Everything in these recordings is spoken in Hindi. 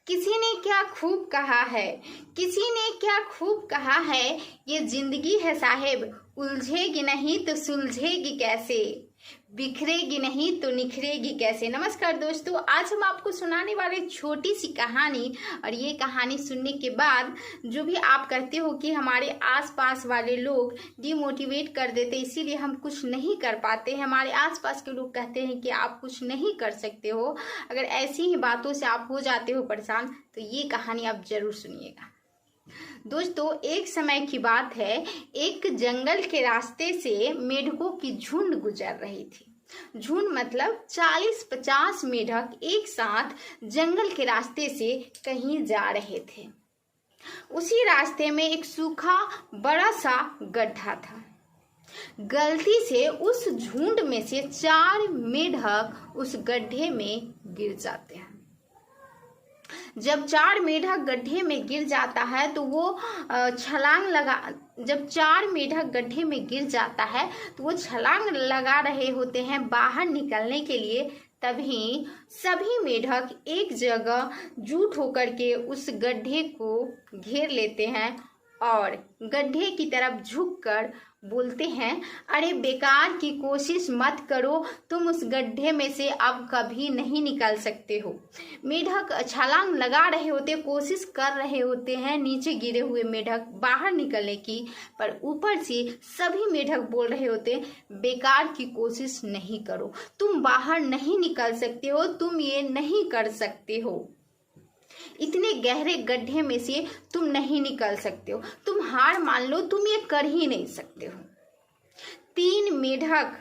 किसी ने क्या खूब कहा है, किसी ने क्या खूब कहा है, ये जिंदगी है साहेब, उलझेगी नहीं तो सुलझेगी कैसे, बिखरेगी नहीं तो निखरेगी कैसे। नमस्कार दोस्तों, आज हम आपको सुनाने वाले छोटी सी कहानी, और ये कहानी सुनने के बाद जो भी आप कहते हो कि हमारे आसपास वाले लोग डिमोटिवेट कर देते, इसीलिए हम कुछ नहीं कर पाते हैं, हमारे आसपास के लोग कहते हैं कि आप कुछ नहीं कर सकते हो, अगर ऐसी ही बातों से आप हो जाते हो परेशान, तो ये कहानी आप जरूर सुनिएगा। दोस्तों, एक समय की बात है, एक जंगल के रास्ते से मेढकों की झुंड गुजर रही थी। झुंड मतलब 40-50 मेढक एक साथ जंगल के रास्ते से कहीं जा रहे थे। उसी रास्ते में एक सूखा बड़ा सा गड्ढा था। गलती से उस झुंड में से 4 मेढक उस गड्ढे में गिर जाते हैं। जब 4 मेढक गड्ढे में गिर जाता है तो वो जब 4 मेढक गड्ढे में गिर जाता है तो वो छलांग लगा रहे होते हैं बाहर निकलने के लिए। तभी सभी मेढक एक जगह जुट होकर के उस गड्ढे को घेर लेते हैं और गड्ढे की तरफ झुककर बोलते हैं, अरे बेकार की कोशिश मत करो, तुम उस गड्ढे में से अब कभी नहीं निकल सकते हो। मेढक छलांग लगा रहे होते, कोशिश कर रहे होते हैं नीचे गिरे हुए मेढक बाहर निकलने की, पर ऊपर से सभी मेढक बोल रहे होते, बेकार की कोशिश नहीं करो, तुम बाहर नहीं निकल सकते हो, तुम ये नहीं कर सकते हो, इतने गहरे गड्ढे में से तुम नहीं निकल सकते हो, तुम हार मान लो, तुम ये कर ही नहीं सकते हो। 3 मेढक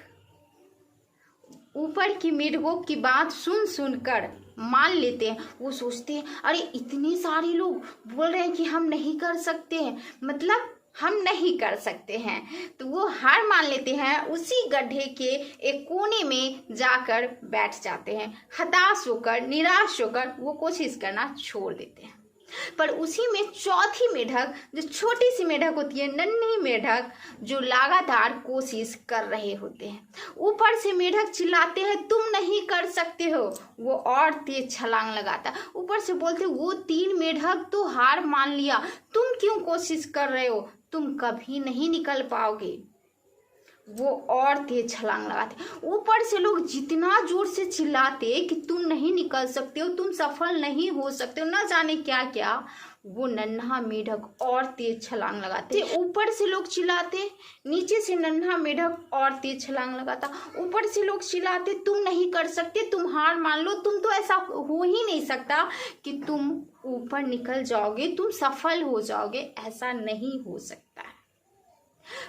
ऊपर की मेढकों की बात सुन सुनकर मान लेते हैं। वो सोचते हैं, अरे इतने सारे लोग बोल रहे हैं कि हम नहीं कर सकते हैं, मतलब हम नहीं कर सकते हैं, तो वो हार मान लेते हैं। उसी गड्ढे के एक कोने में जाकर बैठ जाते हैं। हताश होकर, निराश होकर वो कोशिश करना छोड़ देते हैं। पर उसी में चौथी मेढक, जो छोटी सी मेढक होती है, नन्ही मेढक, जो लगातार कोशिश कर रहे होते हैं। ऊपर से मेढक चिल्लाते हैं, तुम नहीं कर सकते हो, वो और तेज छलांग लगाता। ऊपर से बोलते, वो 3 मेढक तो हार मान लिया, तुम क्यों कोशिश कर रहे हो, तुम कभी नहीं निकल पाओगे, वो और तेज छलांग लगाते। ऊपर से लोग जितना जोर से चिल्लाते कि तुम नहीं निकल सकते हो, तुम सफल नहीं हो सकते हो, न जाने क्या क्या, वो नन्हा मेढक और तेज छलांग लगाते। ऊपर से लोग चिल्लाते, नीचे से नन्हा मेढक और तेज छलांग लगाता। ऊपर से लोग चिल्लाते, तुम नहीं कर सकते, तुम हार मान लो, तुम तो ऐसा हो ही नहीं सकता कि तुम ऊपर निकल जाओगे, तुम सफल हो जाओगे, ऐसा नहीं हो सकता है।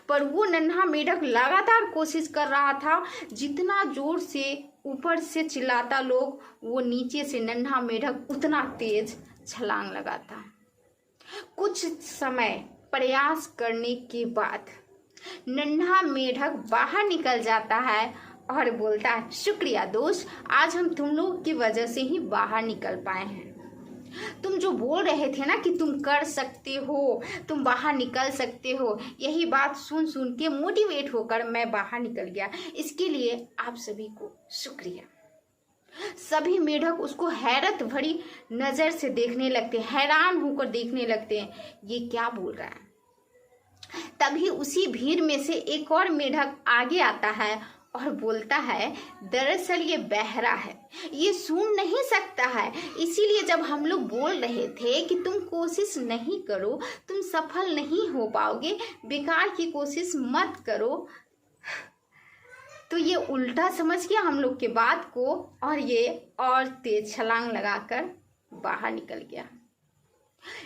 पर वो नन्हा मेढक लगातार कोशिश कर रहा था। जितना जोर से ऊपर से चिल्लाता लोग, वो नीचे से नन्हा मेढक उतना तेज छलांग लगाता। कुछ समय प्रयास करने के बाद नन्हा मेढक बाहर निकल जाता है और बोलता है, शुक्रिया दोस्त, आज हम तुम लोग की वजह से ही बाहर निकल पाए हैं। तुम जो बोल रहे थे ना कि तुम कर सकते हो, तुम बाहर निकल सकते हो, यही बात सुन सुन के मोटिवेट होकर मैं बाहर निकल गया, इसके लिए आप सभी को शुक्रिया। सभी मेढक उसको हैरत भरी नजर से देखने लगते हैं, हैरान होकर देखने लगते हैं, ये क्या बोल रहा है। तभी उसी भीड़ में से एक और मेढक आगे आता है और बोलता है, दरअसल ये बहरा है, ये सुन नहीं सकता है, इसीलिए जब हम लोग बोल रहे थे कि तुम कोशिश नहीं करो, तुम सफल नहीं हो पाओगे, बेकार की कोशिश मत करो, तो ये उल्टा समझ गया हम लोग के बात को और ये और तेज छलांग लगाकर बाहर निकल गया।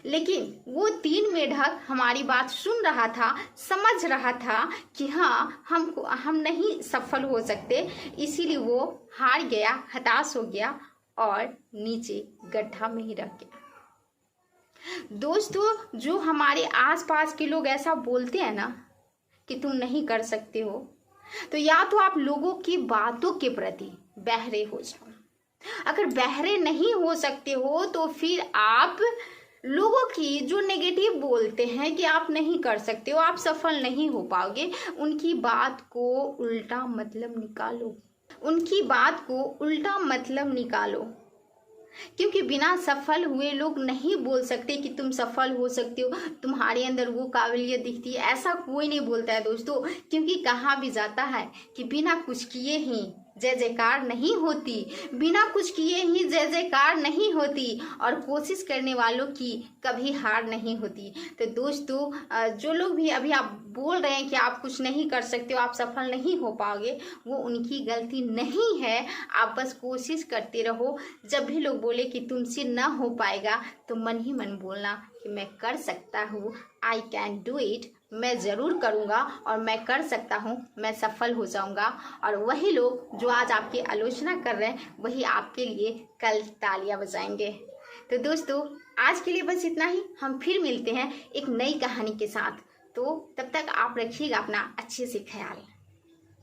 लेकिन वो 3 मेढक हमारी बात सुन रहा था, समझ रहा था कि हाँ, हम नहीं सफल हो सकते, इसीलिए वो हार गया, हताश हो गया और नीचे गड्ढा में ही रह गया। दोस्तों, जो हमारे आसपास के लोग ऐसा बोलते हैं ना कि तुम नहीं कर सकते हो, तो या तो आप लोगों की बातों के प्रति बहरे हो जाओ। अगर बहरे नहीं हो सकते हो तो फिर आप लोगों की जो नेगेटिव बोलते हैं कि आप नहीं कर सकते हो, आप सफल नहीं हो पाओगे, उनकी बात को उल्टा मतलब निकालो, उनकी बात को उल्टा मतलब निकालो। क्योंकि बिना सफल हुए लोग नहीं बोल सकते कि तुम सफल हो सकते हो, तुम्हारे अंदर वो काबिलियत दिखती है, ऐसा कोई नहीं बोलता है दोस्तों। क्योंकि कहा भी जाता है कि बिना कुछ किए ही जय जयकार नहीं होती, बिना कुछ किए ही जय जयकार नहीं होती, और कोशिश करने वालों की कभी हार नहीं होती। तो दोस्तों जो लोग भी अभी आप बोल रहे हैं कि आप कुछ नहीं कर सकते हो, आप सफल नहीं हो पाओगे, वो उनकी गलती नहीं है। आप बस कोशिश करते रहो। जब भी लोग बोले कि तुमसे ना हो पाएगा, तो मन ही मन बोलना कि मैं कर सकता हूँ, आई कैन डू इट, मैं ज़रूर करूँगा और मैं कर सकता हूँ, मैं सफल हो जाऊँगा। और वही लोग जो आज आपकी आलोचना कर रहे हैं, वही आपके लिए कल तालियां बजाएंगे। तो दोस्तों आज के लिए बस इतना ही। हम फिर मिलते हैं एक नई कहानी के साथ। तो तब तक आप रखिएगा अपना अच्छे से ख्याल।